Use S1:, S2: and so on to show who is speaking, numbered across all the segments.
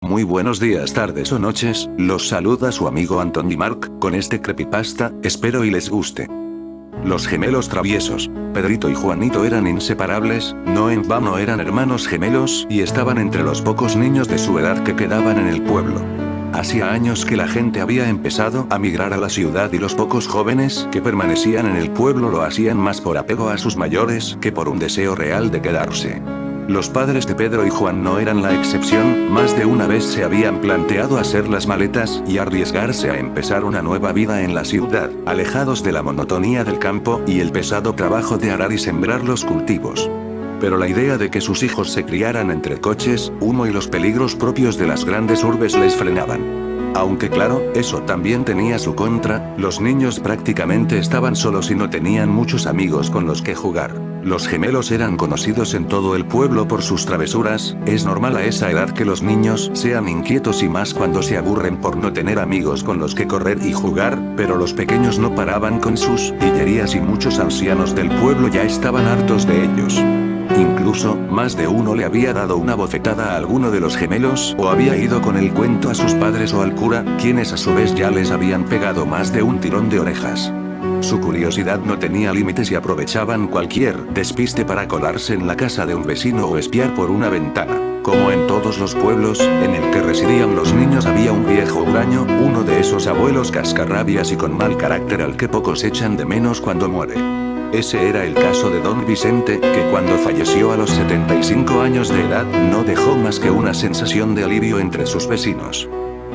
S1: Muy buenos días, tardes o noches, los saluda su amigo Anthony Mark, con este creepypasta, espero y les guste. Los gemelos traviesos. Pedrito y Juanito eran inseparables, no en vano eran hermanos gemelos, y estaban entre los pocos niños de su edad que quedaban en el pueblo. Hacía años que la gente había empezado a migrar a la ciudad y los pocos jóvenes que permanecían en el pueblo lo hacían más por apego a sus mayores que por un deseo real de quedarse. Los padres de Pedro y Juan no eran la excepción, más de una vez se habían planteado hacer las maletas y arriesgarse a empezar una nueva vida en la ciudad, alejados de la monotonía del campo y el pesado trabajo de arar y sembrar los cultivos. Pero la idea de que sus hijos se criaran entre coches, humo y los peligros propios de las grandes urbes les frenaban. Aunque claro, eso también tenía su contra, los niños prácticamente estaban solos y no tenían muchos amigos con los que jugar. Los gemelos eran conocidos en todo el pueblo por sus travesuras, es normal a esa edad que los niños sean inquietos y más cuando se aburren por no tener amigos con los que correr y jugar, pero los pequeños no paraban con sus pillerías y muchos ancianos del pueblo ya estaban hartos de ellos. Incluso, más de uno le había dado una bofetada a alguno de los gemelos o había ido con el cuento a sus padres o al cura, quienes a su vez ya les habían pegado más de un tirón de orejas. Su curiosidad no tenía límites y aprovechaban cualquier despiste para colarse en la casa de un vecino o espiar por una ventana. Como en todos los pueblos en el que residían los niños había un viejo huraño, uno de esos abuelos cascarrabias y con mal carácter al que pocos echan de menos cuando muere. Ese era el caso de don Vicente, que cuando falleció a los 75 años de edad, no dejó más que una sensación de alivio entre sus vecinos.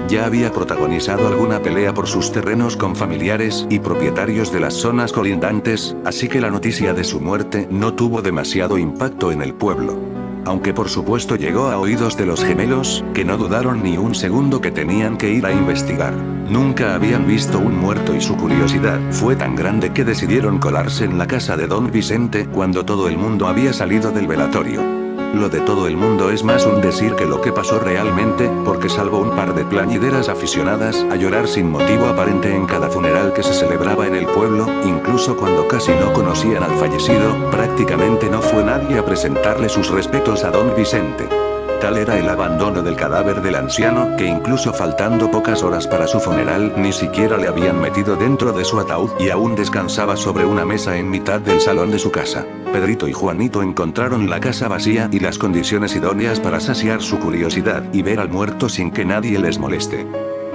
S1: Ya había protagonizado alguna pelea por sus terrenos con familiares y propietarios de las zonas colindantes, así que la noticia de su muerte no tuvo demasiado impacto en el pueblo. Aunque por supuesto llegó a oídos de los gemelos, que no dudaron ni un segundo que tenían que ir a investigar. Nunca habían visto un muerto y su curiosidad fue tan grande que decidieron colarse en la casa de don Vicente cuando todo el mundo había salido del velatorio. Lo de todo el mundo es más un decir que lo que pasó realmente, porque salvo un par de plañideras aficionadas a llorar sin motivo aparente en cada funeral que se celebraba en el pueblo, incluso cuando casi no conocían al fallecido, prácticamente no fue nadie a presentarle sus respetos a don Vicente. Tal era el abandono del cadáver del anciano, que incluso faltando pocas horas para su funeral, ni siquiera le habían metido dentro de su ataúd y aún descansaba sobre una mesa en mitad del salón de su casa. Pedrito y Juanito encontraron la casa vacía y las condiciones idóneas para saciar su curiosidad y ver al muerto sin que nadie les moleste.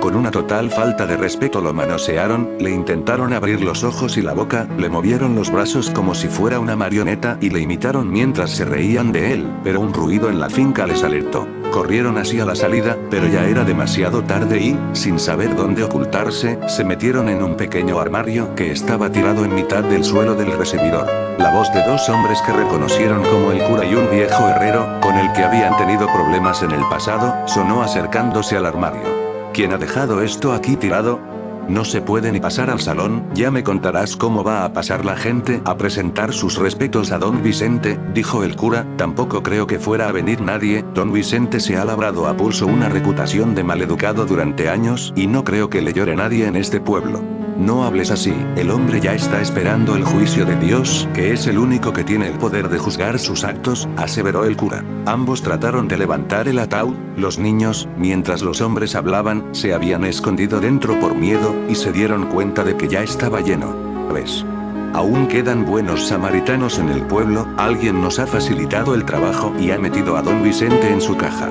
S1: Con una total falta de respeto lo manosearon, le intentaron abrir los ojos y la boca, le movieron los brazos como si fuera una marioneta y le imitaron mientras se reían de él, pero un ruido en la finca les alertó. Corrieron hacia la salida, pero ya era demasiado tarde y, sin saber dónde ocultarse, se metieron en un pequeño armario que estaba tirado en mitad del suelo del recibidor. La voz de dos hombres que reconocieron como el cura y un viejo herrero, con el que habían tenido problemas en el pasado, sonó acercándose al armario. ¿Quién ha dejado esto aquí tirado? No se puede ni pasar al salón, ya me contarás cómo va a pasar la gente a presentar sus respetos a don Vicente, dijo el cura, tampoco creo que fuera a venir nadie, don Vicente se ha labrado a pulso una reputación de maleducado durante años, y no creo que le llore nadie en este pueblo. No hables así, el hombre ya está esperando el juicio de Dios, que es el único que tiene el poder de juzgar sus actos, aseveró el cura. Ambos trataron de levantar el ataúd, los niños, mientras los hombres hablaban, se habían escondido dentro por miedo, y se dieron cuenta de que ya estaba lleno. ¿Ves? Aún quedan buenos samaritanos en el pueblo, alguien nos ha facilitado el trabajo y ha metido a don Vicente en su caja.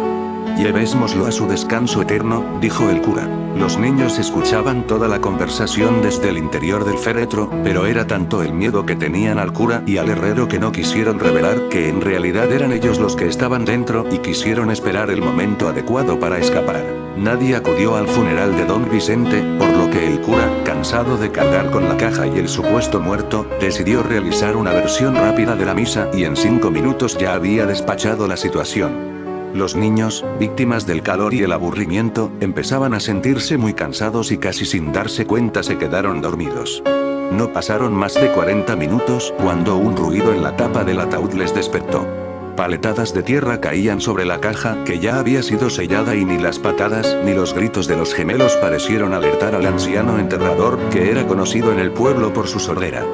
S1: Llevémoslo a su descanso eterno, dijo el cura. Los niños escuchaban toda la conversación desde el interior del féretro, pero era tanto el miedo que tenían al cura y al herrero que no quisieron revelar que en realidad eran ellos los que estaban dentro y quisieron esperar el momento adecuado para escapar. Nadie acudió al funeral de don Vicente, por lo que el cura, cansado de cargar con la caja y el supuesto muerto, decidió realizar una versión rápida de la misa y en 5 minutos ya había despachado la situación. Los niños, víctimas del calor y el aburrimiento, empezaban a sentirse muy cansados y casi sin darse cuenta se quedaron dormidos. No pasaron más de 40 minutos cuando un ruido en la tapa del ataúd les despertó. Paletadas de tierra caían sobre la caja que ya había sido sellada y ni las patadas ni los gritos de los gemelos parecieron alertar al anciano enterrador, que era conocido en el pueblo por su sordera.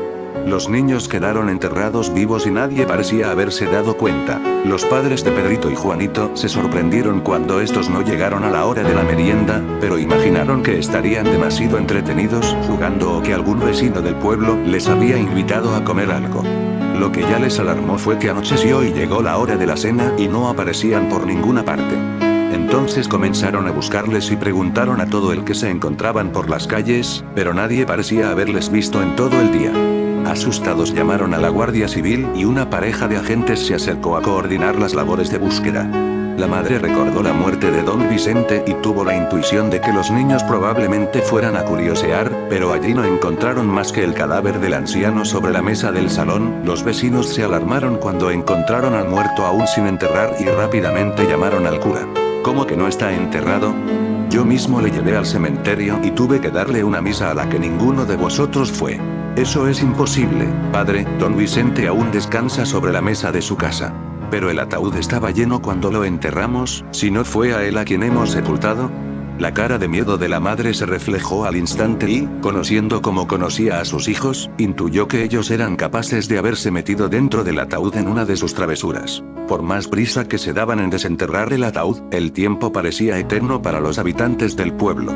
S1: Los niños quedaron enterrados vivos y nadie parecía haberse dado cuenta. Los padres de Pedrito y Juanito se sorprendieron cuando estos no llegaron a la hora de la merienda, pero imaginaron que estarían demasiado entretenidos jugando o que algún vecino del pueblo les había invitado a comer algo. Lo que ya les alarmó fue que anocheció y llegó la hora de la cena y no aparecían por ninguna parte. Entonces comenzaron a buscarles y preguntaron a todo el que se encontraban por las calles, pero nadie parecía haberles visto en todo el día. Asustados llamaron a la Guardia Civil y una pareja de agentes se acercó a coordinar las labores de búsqueda. La madre recordó la muerte de don Vicente y tuvo la intuición de que los niños probablemente fueran a curiosear, pero allí no encontraron más que el cadáver del anciano sobre la mesa del salón. Los vecinos se alarmaron cuando encontraron al muerto aún sin enterrar y rápidamente llamaron al cura. ¿Cómo que no está enterrado? Yo mismo le llevé al cementerio y tuve que darle una misa a la que ninguno de vosotros fue. Eso es imposible, padre, don Vicente aún descansa sobre la mesa de su casa. Pero el ataúd estaba lleno cuando lo enterramos, ¿si no fue a él a quien hemos sepultado? La cara de miedo de la madre se reflejó al instante y, conociendo como conocía a sus hijos, intuyó que ellos eran capaces de haberse metido dentro del ataúd en una de sus travesuras. Por más prisa que se daban en desenterrar el ataúd, el tiempo parecía eterno para los habitantes del pueblo.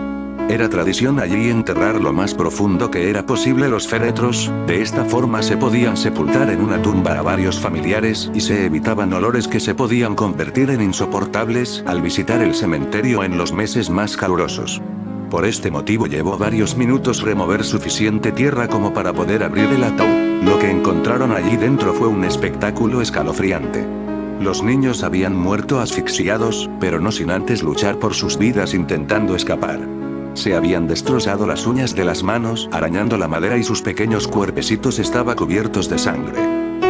S1: Era tradición allí enterrar lo más profundo que era posible los féretros, de esta forma se podían sepultar en una tumba a varios familiares y se evitaban olores que se podían convertir en insoportables al visitar el cementerio en los meses más calurosos. Por este motivo llevó varios minutos remover suficiente tierra como para poder abrir el ataúd. Lo que encontraron allí dentro fue un espectáculo escalofriante. Los niños habían muerto asfixiados, pero no sin antes luchar por sus vidas intentando escapar. Se habían destrozado las uñas de las manos, arañando la madera y sus pequeños cuerpecitos estaban cubiertos de sangre.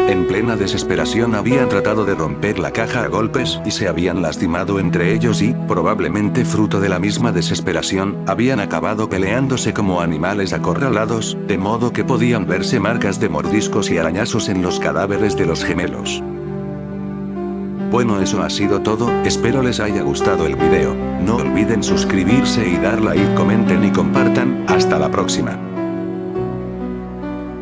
S1: En plena desesperación habían tratado de romper la caja a golpes y se habían lastimado entre ellos y, probablemente fruto de la misma desesperación, habían acabado peleándose como animales acorralados, de modo que podían verse marcas de mordiscos y arañazos en los cadáveres de los gemelos. Bueno, eso ha sido todo, espero les haya gustado el video. No olviden suscribirse y dar like, comenten y compartan, hasta la próxima.